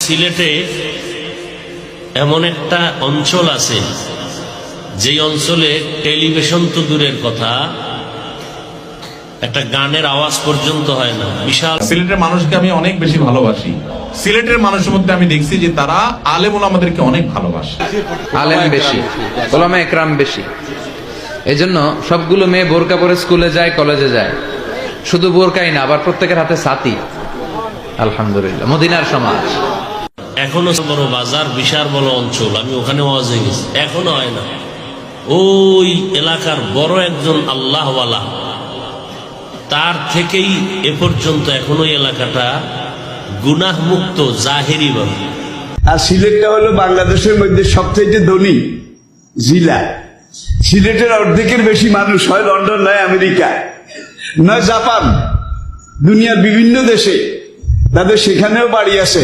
সিলেটে এমন একটা অঞ্চল আছে যেই অঞ্চলে টেলিভিশন তো দূরের কথা, একটা গানের আওয়াজ পর্যন্ত হয় না। বিশাল সিলেটের মানুষকে আমি অনেক বেশি ভালোবাসি। সিলেটের মানুষের মধ্যে আমি দেখছি যে তারা আলেম ওলামাদেরকে অনেক ভালোবাসে। আলেম বেশি, ওলামা একরাম বেশি। এজন্য সবগুলো মেয়ে বোরকা পরে স্কুলে যায়, কলেজে যায়। শুধু বোরকাই না, আবার প্রত্যেকের হাতে ছাতি। আলহামদুলিল্লাহ, মদিনার সমাজ। এখনো বড় বাজার, বিশাল বড় অঞ্চল, আমি ওখানে ওয়াজে গেছি, এখনো হয় না। ওই এলাকার বড় একজন আল্লাহওয়ালা, তার থেকেই এ পর্যন্ত এখনো এলাকাটা গুনাহ মুক্ত জাহেরি ভাবে। আর সিলেটটা হলো বাংলাদেশের মধ্যে সবচেয়ে ধনী জেলা। সিলেটের অর্ধেকের বেশি মানুষ হয় লন্ডন, নয় আমেরিকা, নয় জাপান, দুনিয়ার বিভিন্ন দেশে তাদের সেখানেও বাড়ি আছে।